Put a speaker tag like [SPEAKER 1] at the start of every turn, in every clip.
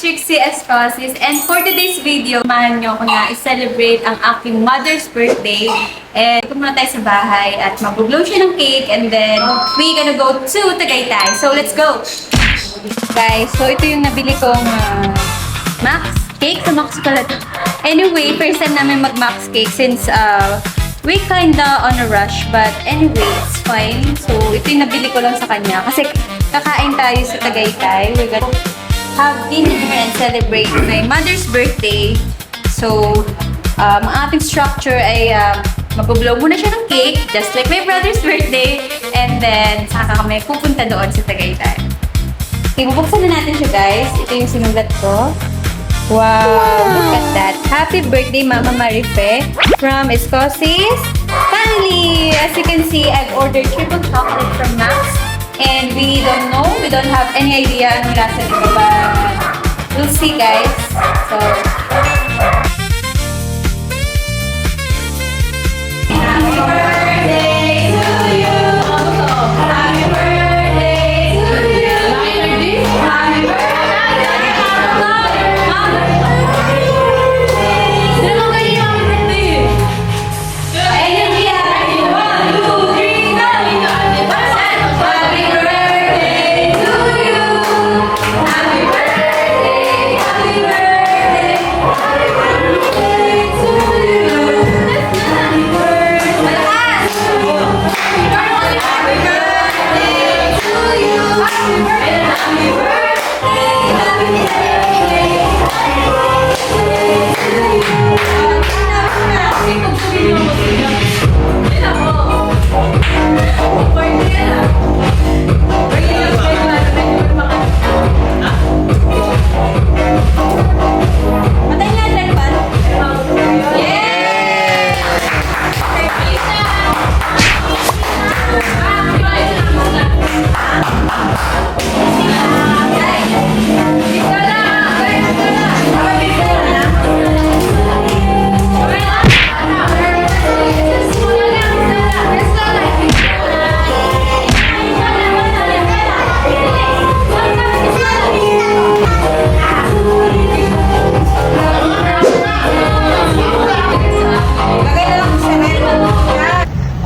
[SPEAKER 1] Trixie Escosis, and for today's video, samahan nyo ako na i-celebrate ang aking mother's birthday. And ito muna tayo sa bahay at mag-blow siya ng cake, and then we gonna go to Tagaytay. So let's go! Guys, so ito yung nabili kong Max cake. Sa Max pala. Anyway, first time namin mag-Max cake since we kinda on a rush, but anyway, it's fine. So, ito yung nabili ko lang sa kanya. Kasi kakain tayo sa Tagaytay. We're gonna have dinner and celebrate my mother's birthday. So, ang ating structure ay mag-blow muna siya ng cake, just like my brother's birthday. And then, saka kami pupunta doon sa Tagaytay. Okay, bubuksan na natin siya, guys. Ito yung sinulat ko. Wow! Look at that. Happy birthday, Mama Marife from Escosis family! As you can see, I've ordered triple chocolate from Max. And we don't know, we don't have any idea anong lasa nito, but we'll see, guys. So, happy birthday to you! Happy birthday to you! Happy birthday!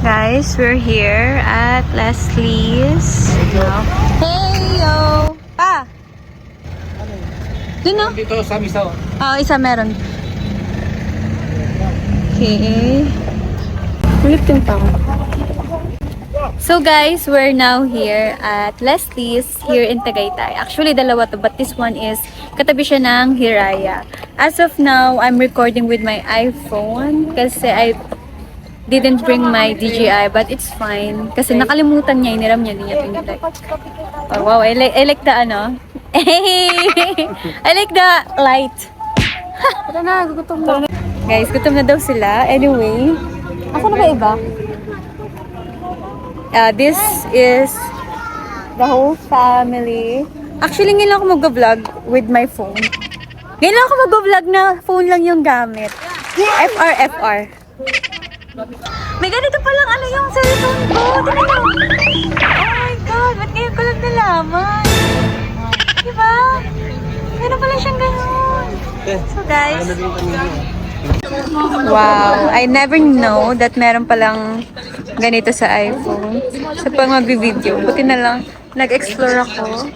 [SPEAKER 1] Guys, we're here at Leslie's. Hey, yo! Pa! Doon no?
[SPEAKER 2] Dito sa misaw.
[SPEAKER 1] Oo, isa meron. Okay. Ulit yung tao. So guys, we're now here at Leslie's here in Tagaytay. Actually, dalawa to, but this one is katabi siya ng Hiraya. As of now, I'm recording with my iPhone kasi I didn't bring my DJI, but it's fine. Kasi nakalimutan niya, iniram niya, hindi niya pinilike. Oh, wow, I like the ano. I like the light. Tara na, gutom na. Guys, gutom na daw sila. Anyway, asa na ba iba? This is the whole family. Actually, ngayon lang ako mag-vlog with my phone. Ngayon lang ako mag-vlog na phone lang yung gamit. FR. May ganito palang ano yung cellphone ko. Tingnan mo. Oh my God, ba't ngayon ko lang nalaman? Diba? Meron pala siyang ganun. So guys, wow, I never know that meron palang ganito sa iPhone. Sa pang mag-video. Buti na lang, nag-explore ako.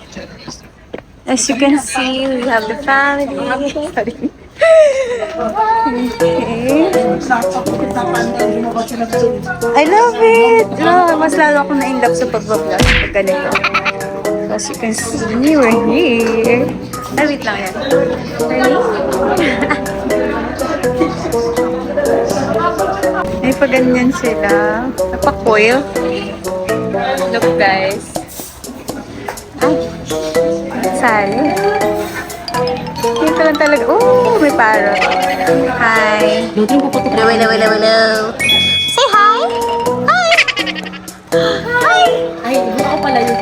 [SPEAKER 1] As you can see, we have the family. Sorry. Okay. I love it! No, mas lalo ako na-in-love sa pag-vlog pag ganito. As you can see, we're here. Ay, wait lang yan. Ay, pag ganyan sila. Napakoil. Look, guys. Ay, sali. Dito lang talaga. Oh, may parrot. Hi. Hello. Say hi. Hi. Hi.
[SPEAKER 3] Ay, iba ako pala yun.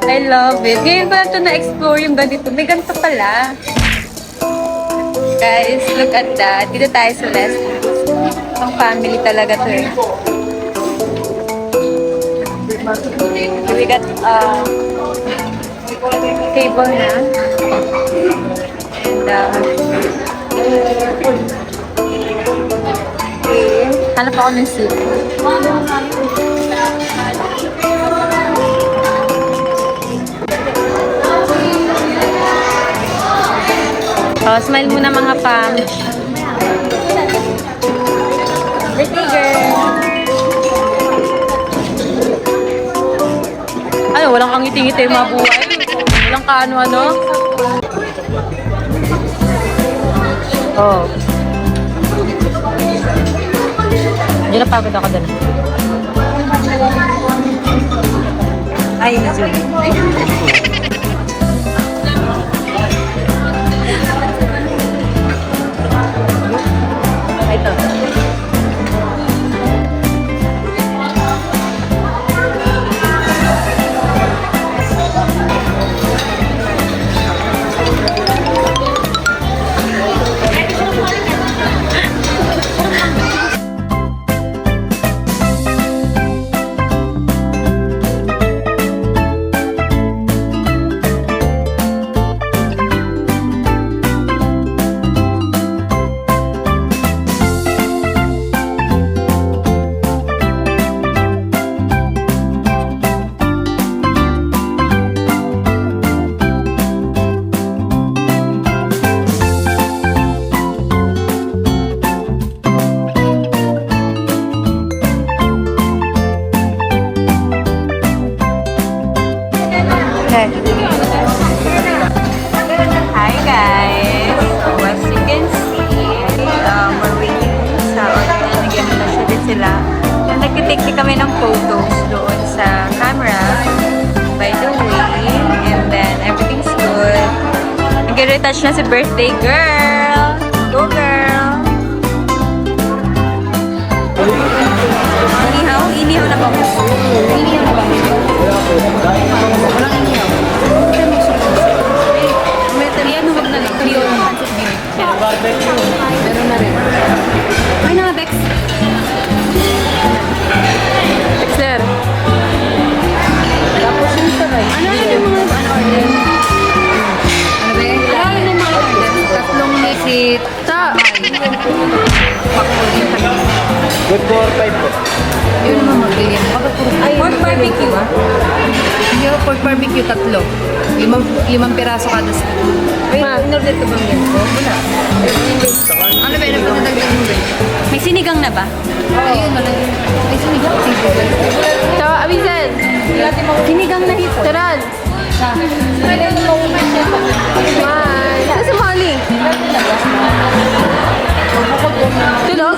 [SPEAKER 1] I love it. Ngayon ba ito na-explore yung ganito? May ganito pala. Guys, look at that. Dito tayo sa Leslie's. Ang family talaga to eh. We got table na. And hanap ako ng soup. Oh, smile muna mga pang. Birthday girl. Ano, walang kang ngiti-ngiti yung mga buhay. Walang kaano-ano. Oh. Hindi na pagod ako dun. Ay, ito. Hi guys! So as you can see, we're waiting sa order. Nag-shoot din sila. And nag-take kami ng photos doon sa camera. By the way, and then everything's good. Nag-retouch na si birthday girl! Go girl! Inihaw? Inihaw na ba mo? Inihaw na ba mo? Walang inihaw. Yan, huwag na lang. Tuyo yung pancit beer. Meron na rin. Ay, na, Bex. Dexter. Tapos yung saray. Ano yung mga order? Ano ba? Ano yung mga order? Tatlong misit.
[SPEAKER 2] Good for 5 po.
[SPEAKER 3] Yun naman magbigyan.
[SPEAKER 1] Pork barbecue.
[SPEAKER 3] Hindi ako pork barbecue, tatlo. Limang piraso kada stick.
[SPEAKER 1] In-order ko bang yan? Wala.
[SPEAKER 3] Ano ba? Ano ba nadagdag mo ba?
[SPEAKER 1] May sinigang na ba?
[SPEAKER 3] Ayun, malagyan. Ay, sinigang.
[SPEAKER 4] So, abisan.
[SPEAKER 1] Sinigang na hito.
[SPEAKER 4] Taran. Bye. Ano si Molly? Tulog?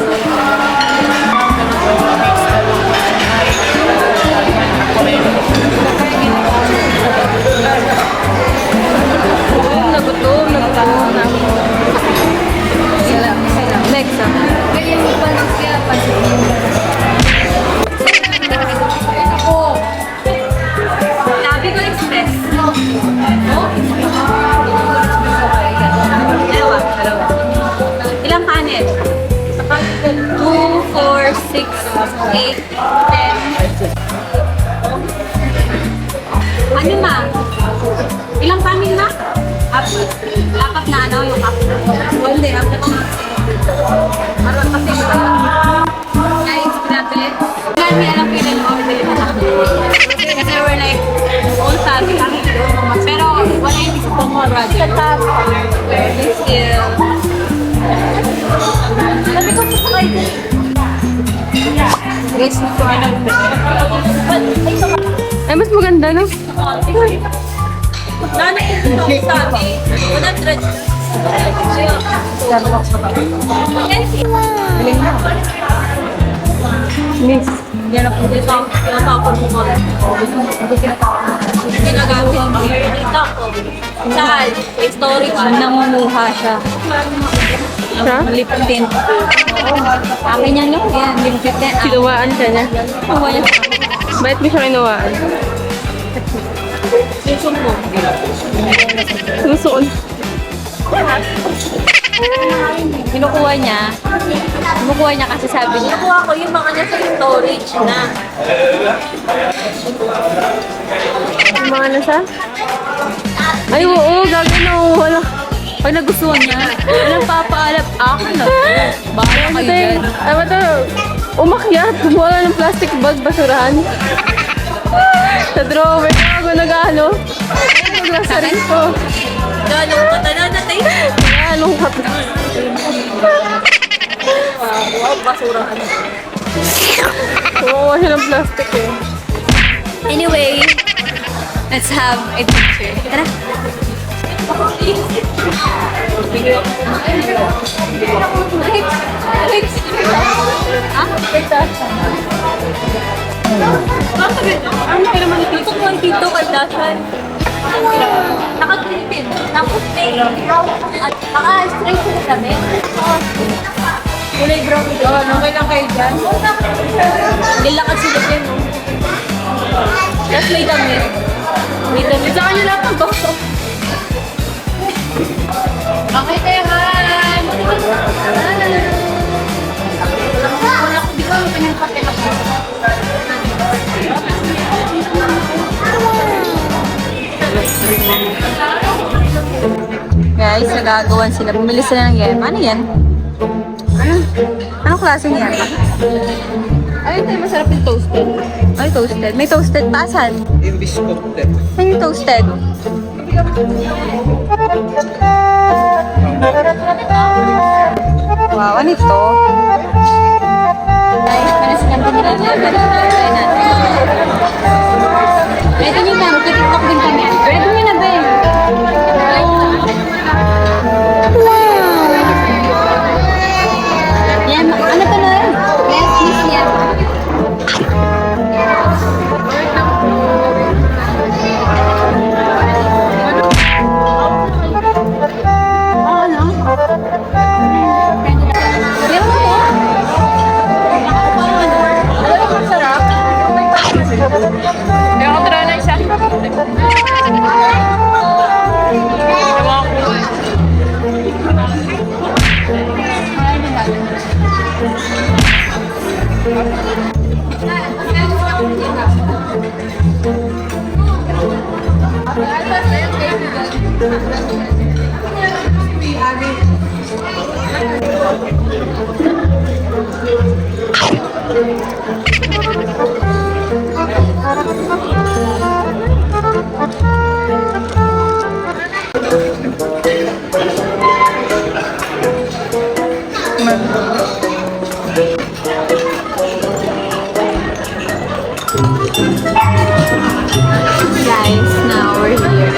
[SPEAKER 4] Nagutom na ako. Next,
[SPEAKER 3] Kaya yung panas kaya pancit.
[SPEAKER 1] Sabi ko express. Ilang kanin? 2, 4, 6, 8, 10. Ano ma? Ilang kanin ma? Apat na ano yung apat. Hindi, apat na. Maroon kasi guys, grabe. Hindi alam ko yung order na ako. Kasi we're like all family. Pero wala yung isa pong more brother. We're still. Sabi ko sa kayo. Guys, nito ano.
[SPEAKER 4] ay mas maganda, no?
[SPEAKER 1] Nanay ito sabi. 100.
[SPEAKER 4] Miss.
[SPEAKER 1] Yan ang po dito. Tinatapon mo ko. Ginagamit mo. Dito ako. Saan? Story ko. Nangunguha siya.
[SPEAKER 4] Ha?
[SPEAKER 1] Lipitin. Akin yan, no? Yan, lipitin.
[SPEAKER 4] Kinuwaan ka niya.
[SPEAKER 1] Kinuha niya.
[SPEAKER 4] Bakit mo siya kinuwaan?
[SPEAKER 1] Susong mo.
[SPEAKER 4] Susuon.
[SPEAKER 1] Kinukuha niya kasi sabi niya,
[SPEAKER 5] Nakuha ko yung mga nasa storage na.
[SPEAKER 4] Yung mga nasa? Ay, oo, gagano. Wala.
[SPEAKER 1] pag nagustuhan niya, walang papaalap ako na. Bahala kayo dyan.
[SPEAKER 4] Ay, ba't umakyat? Wala ng plastic bag, basurahan. Sa drawer na ako nag-ano. Nag-grocery ko.
[SPEAKER 5] Ganong katanan na tayo.
[SPEAKER 4] Anong kat?
[SPEAKER 5] Wow, basura ka na.
[SPEAKER 4] Kumakuha siya ng plastic eh.
[SPEAKER 1] Anyway, let's have a picture. Tara.
[SPEAKER 5] Dito ko ang Tito Kardashian. Naka-clipin. Tapos may at naka-straight sa sabi. Kulay brown.
[SPEAKER 3] Okay lang kayo dyan.
[SPEAKER 5] Nilakad sila dyan. Tapos may damit. May damit. Sa kanya lang ang box.
[SPEAKER 3] Okay, Tehan! Wala ko, di ko pinagpapit ako.
[SPEAKER 1] Guys, nagagawan sila. Bumili sila ng yema. Ano yan? Anong klase niyan?
[SPEAKER 4] Ayun tayo, masarap yung toasted.
[SPEAKER 1] Ay, toasted. May toasted pa. Saan?
[SPEAKER 2] Yung biscuit.
[SPEAKER 1] Saan yung toasted? Wow, ano ito? Guys, ano silang pinila niya? Ready nyo na. Mag-tiktok din kami. Ready nyo na ba yun? Wow! Yan, ano to na? Yes, miss niya.
[SPEAKER 4] Kaya ako tira na isa.
[SPEAKER 1] Guys, now we're here.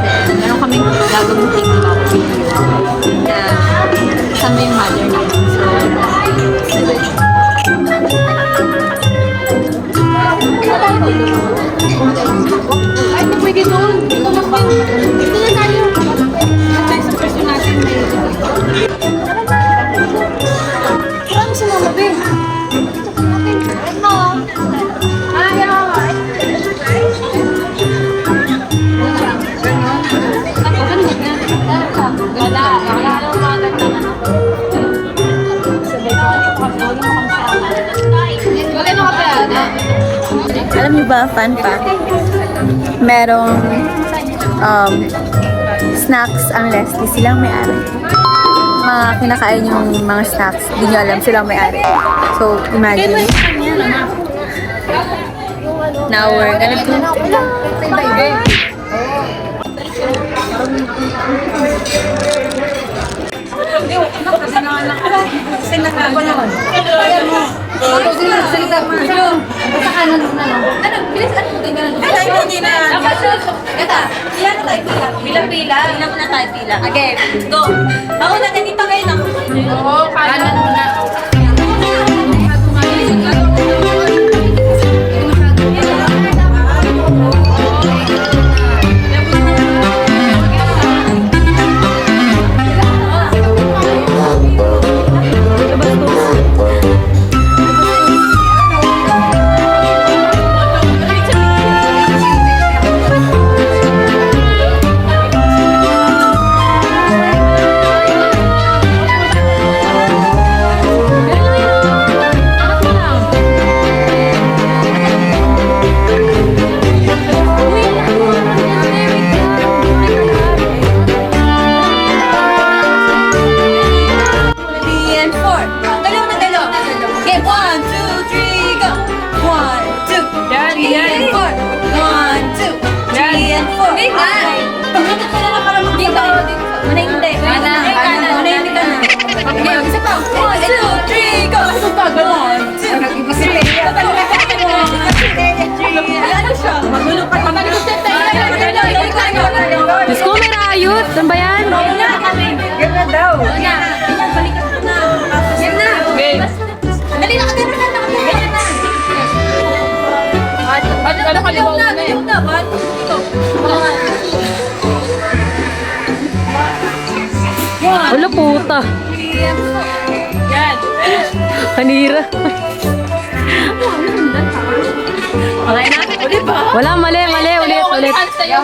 [SPEAKER 1] Kasi meron kaming gagawin TikTok video na kasama yung mother namin. Ay, hindi pwede doon. Ito na pa. Ito na tayo. Tayo sa person natin. Parang si Mama Ben. Alam niyo ba, fun fact, merong snacks ang Leslie, silang may-ari. Mga kinakain yung mga snacks, hindi nyo alam, silang may-ari. So, imagine. Now we're gonna do
[SPEAKER 5] Bilang-pila. Bilang na tayo pila. Okay, go. Ako na ganito ngayon ako.
[SPEAKER 3] Oo, kanan muna.
[SPEAKER 4] Ano kaliwa na eh.
[SPEAKER 5] Yung na, one, two.
[SPEAKER 4] Wala puta.
[SPEAKER 5] Yan.
[SPEAKER 4] Kanira.
[SPEAKER 5] Okay na? Ulit ba?
[SPEAKER 4] Wala, mali. Ulit.
[SPEAKER 5] Sa'yo.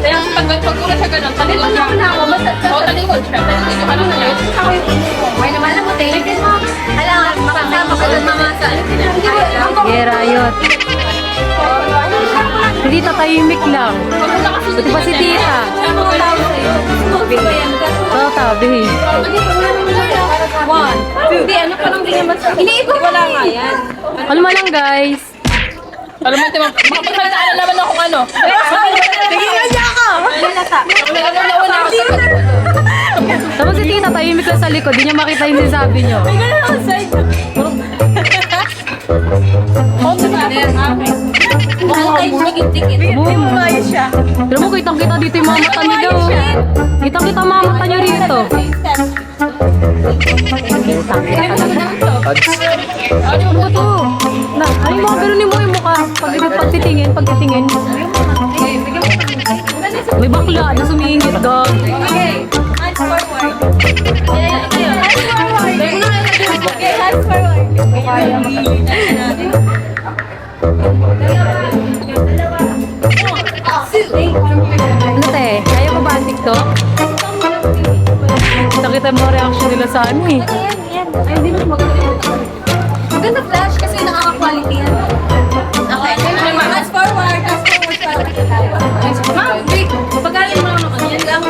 [SPEAKER 5] Kaya pag una siya ganun, talikod siya. Oo, talikod siya. Ano na yun?
[SPEAKER 1] Why naman alam mo, tayo din mo. Alam, makasama ka ng mga sa
[SPEAKER 4] Yeah, Riot. Hindi tatahimik lang. Ito pa si tita.
[SPEAKER 1] mga tao sa'yo. Smoke ba yan?
[SPEAKER 4] Oo, tabi.
[SPEAKER 1] One, two. Hindi, ano pa nang ganyan mas... Iniipon wala nga yan.
[SPEAKER 4] Ano man lang, guys.
[SPEAKER 5] Alam mo, makapagsalita naman ako kung ano.
[SPEAKER 1] Tingnan niya ako! Lalata.
[SPEAKER 4] Tapos si tita, tahimik lang sa likod. Di niya makita yung sinasabi niyo.
[SPEAKER 1] Ano kayo magiging
[SPEAKER 4] Boom.
[SPEAKER 1] siya.
[SPEAKER 4] Pero mo, kitang-kita dito yung mga mata niyo daw. Kitang-kita ang mga mata niyo rito. Ano ba to? Ay, mga ganun mo yung mukha. Pagtitingin. May bakla na sumingit, dog.
[SPEAKER 1] Okay, hands forward. Okay, hands forward.
[SPEAKER 4] Ano te? Kaya ko ba ang TikTok? Nakita mo reaction nila sa ano eh.
[SPEAKER 1] Ay, hindi mo maganda. Maganda flash kasi nakaka-quality yan. Okay, hands forward. Ma'am, wait. Pagaling mo naman ako. Yan lang.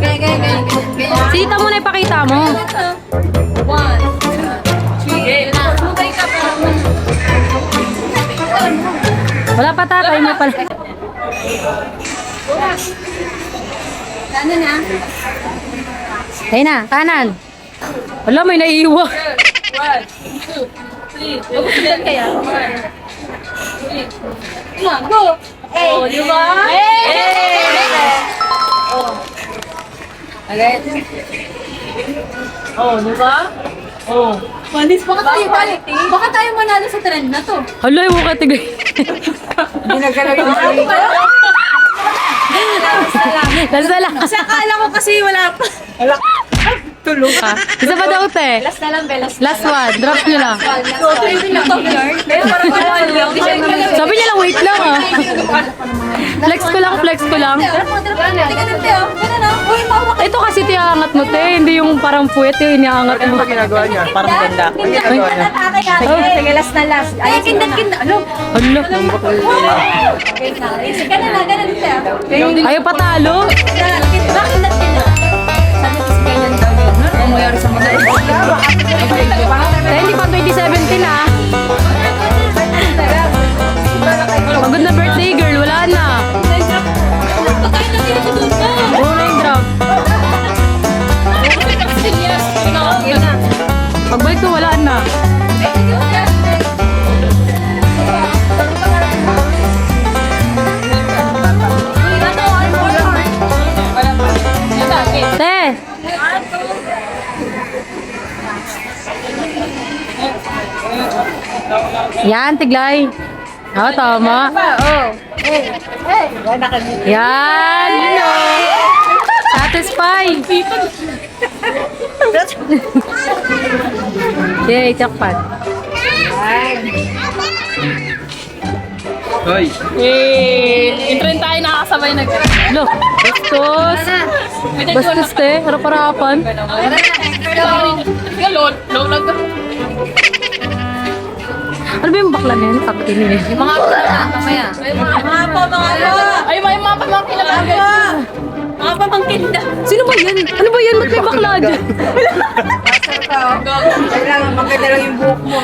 [SPEAKER 1] Ganyan.
[SPEAKER 4] Sita mo na ipakita mo.
[SPEAKER 1] One, two, three. Sumugay ka pa.
[SPEAKER 4] Wala pa tatay mo pala.
[SPEAKER 1] Ano na?
[SPEAKER 4] Kaya na, kanan. Wala, may naiiwa.
[SPEAKER 5] 1, 2, 3.
[SPEAKER 1] Magustuhan kaya? Come on, go!
[SPEAKER 5] Oh, di ba? Oh, di ba? Oh.
[SPEAKER 1] Manis, baka tayo manalo sa trend na to.
[SPEAKER 4] Hala, yung mukha tigay. Last na lang.
[SPEAKER 1] Kasi akala ko kasi wala pa.
[SPEAKER 4] Tulog ka. Isa pa daw, te.
[SPEAKER 1] Last na lang, Belas.
[SPEAKER 4] Last one. Drop nyo lang.
[SPEAKER 1] So, 20 lang. Top yard. Pero parang
[SPEAKER 4] Sabi niya lang, wait lang ah. Flex ko lang. Ito kasi tiyangat mo, te. Hindi yung parang puwet yung iniangat mo.
[SPEAKER 2] Ginagawa niya, parang maganda. Ang ginagawa niya.
[SPEAKER 1] Sige, last na last. Ay, kindat. Ano?
[SPEAKER 4] Hala.
[SPEAKER 1] Sige na, ganun siya.
[SPEAKER 4] Ayaw patalo.
[SPEAKER 1] Kindat. Sabi ko si ganyan daw yun. Ano mayroon sa mga
[SPEAKER 4] Te, hindi pa 2017 ah. Pagod na birthday girl, wala na.
[SPEAKER 1] Pagkain na dito doon ka.
[SPEAKER 4] Oo na yung drop. Pagbalik ko, wala na. Te! Yan, tiglay. Oo, tama. Yan, yun o. Satisfied. Yay, jackpot.
[SPEAKER 2] Hoy,
[SPEAKER 5] Intrin tayo nakakasabay nag
[SPEAKER 4] Lo, bastos. Bastos, te. Harap-harapan.
[SPEAKER 5] Low lang to.
[SPEAKER 4] Ano ba yung bakla na yun? Takti niya.
[SPEAKER 1] Yung mga mamaya.
[SPEAKER 5] Ay, may mga pamangkin na lang. Mga pamangkin na.
[SPEAKER 4] Sino ba yan? Ano ba yan? Ba't may bakla dyan?
[SPEAKER 3] Kailangan maganda lang yung buhok mo.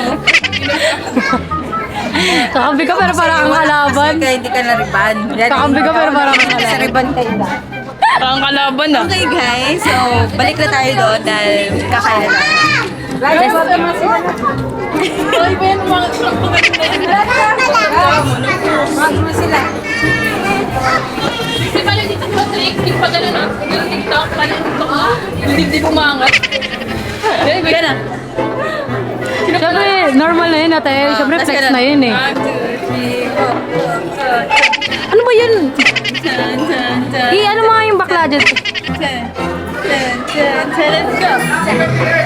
[SPEAKER 4] Kakambi ka pero parang ang kalaban.
[SPEAKER 3] Kaya hindi ka na-riban.
[SPEAKER 4] Kakambi ka pero parang ang
[SPEAKER 3] Sa
[SPEAKER 4] kalaban.
[SPEAKER 3] riban kayo na.
[SPEAKER 5] Parang kalaban ah.
[SPEAKER 3] Okay guys, so balik na tayo doon dahil kakaya na.
[SPEAKER 5] Ay, ba yan mga pamangkin na yan?
[SPEAKER 3] Magno sila.
[SPEAKER 5] Di ba lang dito sa trick? Di pa gano'n ah? Yung TikTok, paano TikTok ah? Hindi umangat. Eh,
[SPEAKER 4] normal na yun ate. Siyempre flex na yun eh.
[SPEAKER 1] 1, 2, 3, 4.
[SPEAKER 4] Ano ba yun?
[SPEAKER 1] Dun, dun, dun.
[SPEAKER 4] Ano mga yung bakla dyan?
[SPEAKER 1] Dun, dun, dun, dun. Let's go. Dun,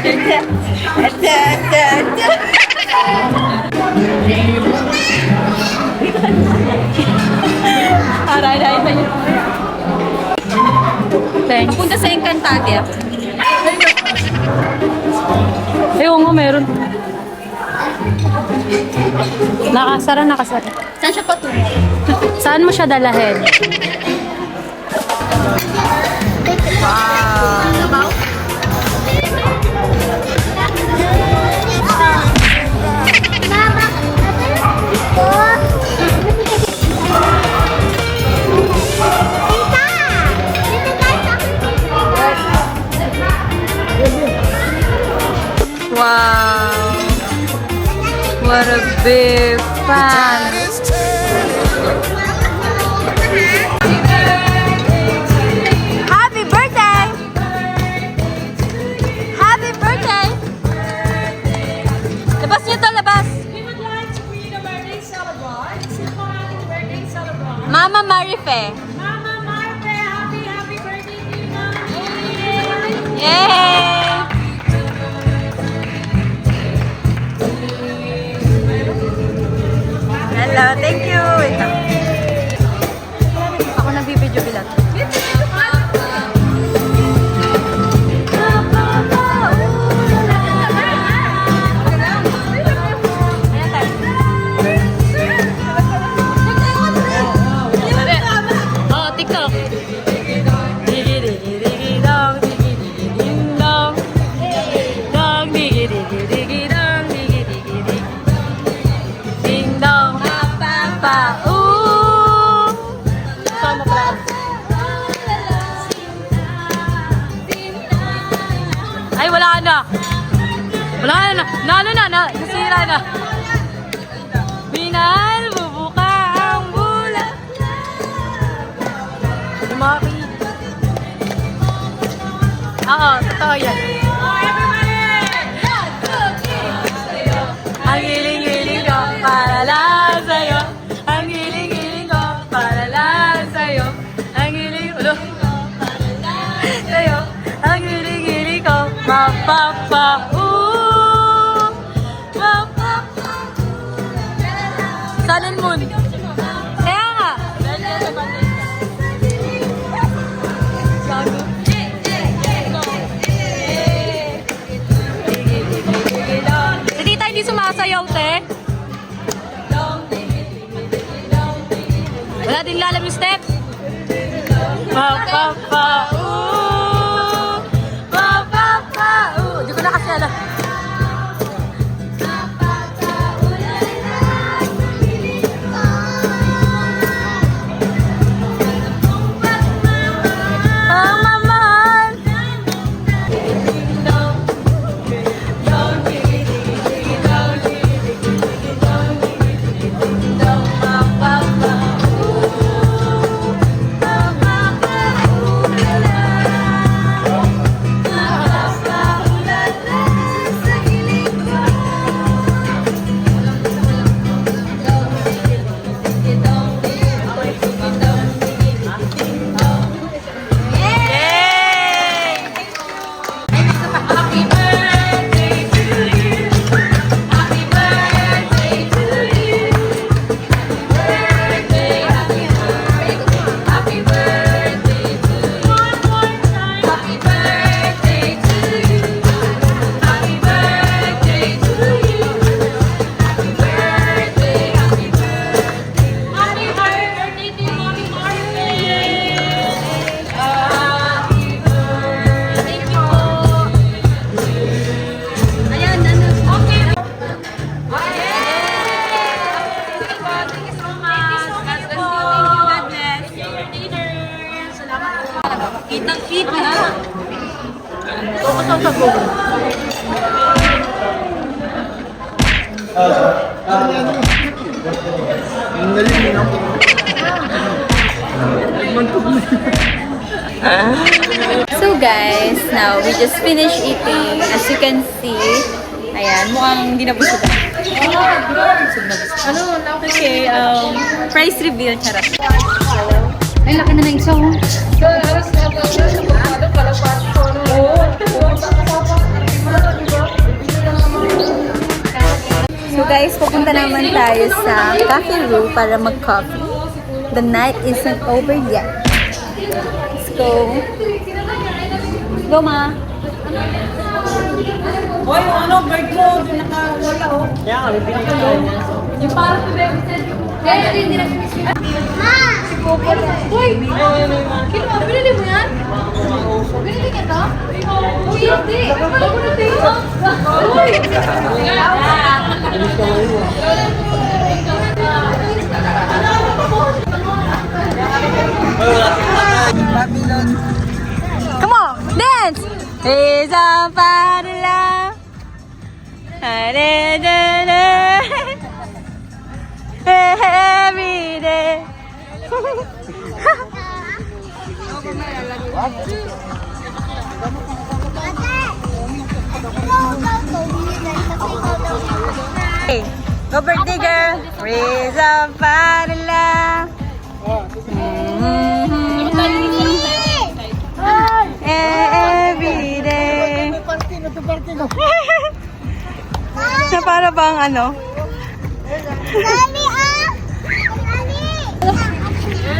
[SPEAKER 1] dun, dun, dun, dun. Aray, aray, aray.
[SPEAKER 4] Thanks.
[SPEAKER 1] Punta sa Encantadia.
[SPEAKER 4] Oo nga, meron. Nakasara.
[SPEAKER 1] Saan siya patungo?
[SPEAKER 4] Saan mo siya dalahin?
[SPEAKER 1] Wow! What a big fan! Happy birthday! Happy birthday! Labas niyo to, labas!
[SPEAKER 5] We would like to read a birthday celebrant. Sino po natin birthday celebrant?
[SPEAKER 1] Mama Marife!
[SPEAKER 5] Mama Marte, happy birthday to you, Mama.
[SPEAKER 1] Yay! Hello, thank you! Wait lang. Ako nagbibideo bilang.
[SPEAKER 4] Oh, TikTok. Ding dong, pa, ooh. Sama pala. Ay, wala na. Wala na. Nasira na. Minahal, bubuka ang bulan. Maki. Oo, totoo yan. Ang hiling-hiling ko para lang sa'yo. Ang hiling-hiling ko para lang sa'yo. Ang hiling ulo sa'yo. Ang hiling-hiling ko mapapa. Mapapa. Sun and moon. Kaya nga. Hindi tayo di sumasayaw, te. Wala din lalam yung step. Mapapa, ooh. Mapapa, ooh. Di ko na kasi alam. Ang mamahal.
[SPEAKER 1] So guys, now we just finished eating. As you can see, Ayan, mukhang hindi na busog. Ano? Okay, price reveal, charot.
[SPEAKER 3] Ay, laki na ng isa, oh.
[SPEAKER 1] So guys, pupunta naman tayo sa Cafe Room para mag-coffee. The night isn't over yet. Let's go. Go, ma.
[SPEAKER 2] Hoy, ano, bird mo, nakawala, oh. Kaya nga, may pinagkakaroon.
[SPEAKER 1] Yung parang Uy! Kino, binili mo yan? Binili ka to? Uy, hindi! Bago na tayo! Uy! Come on! Dance! Is on fire every day. Hey, go birthday girl. Raise up Padilla. Every day. Na para bang ano?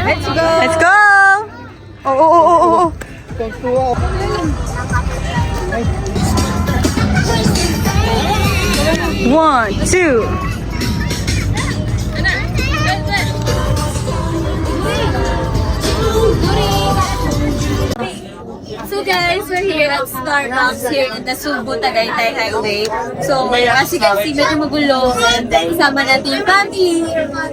[SPEAKER 1] Let's go! Let's go! Oh. One, two. So guys, we're here at Starbucks here in the Subo, Tagaytay Highway. So, as you can see, medyo magulo. And then, kasama natin yung family.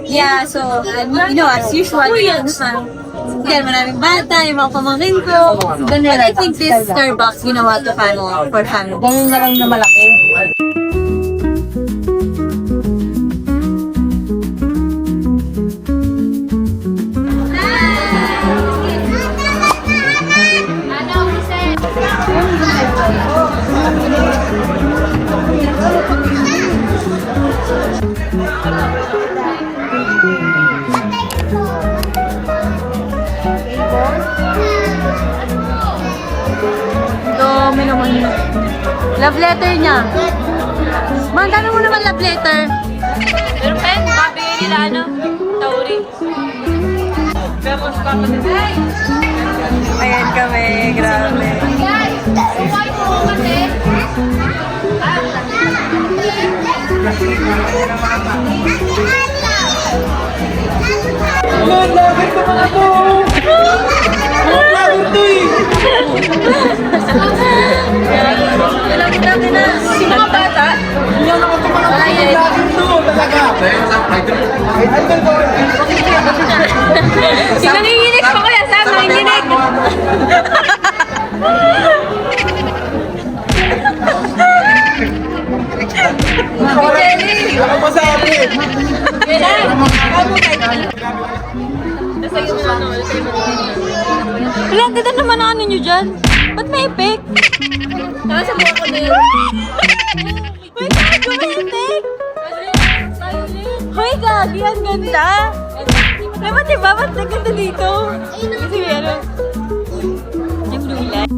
[SPEAKER 1] Yeah, so, you know, as usual, yan maraming bata, yung mga pamangkin ko. And I think this Starbucks ginawa to for family.
[SPEAKER 2] Ganun na lang na malaki.
[SPEAKER 1] Dami naman yun. Love letter niya. Man, dami mo naman love letter.
[SPEAKER 5] Pero pen, mabigay nila ano? Tauri.
[SPEAKER 1] Ayan kami, grabe.
[SPEAKER 5] Guys, umay po kasi.
[SPEAKER 2] Lagay ko mga to! Lagay to eh!
[SPEAKER 1] Dami na.
[SPEAKER 5] Yung mga bata,
[SPEAKER 2] Hindi ako tumanap sa lagay to! Talaga! Idol ko!
[SPEAKER 5] nanginginig pa kaya sa amin, nanginginig.
[SPEAKER 2] Ako pa sa akin!
[SPEAKER 1] Wala, ang ganda naman ang ano nyo dyan. Ba't may epic?
[SPEAKER 5] Nasa buha ko na yun.
[SPEAKER 1] Uy, gago, may epic! Uy, gagi, ang ganda! Naman diba, ba't naganda dito? Kasi meron. Yung blue light.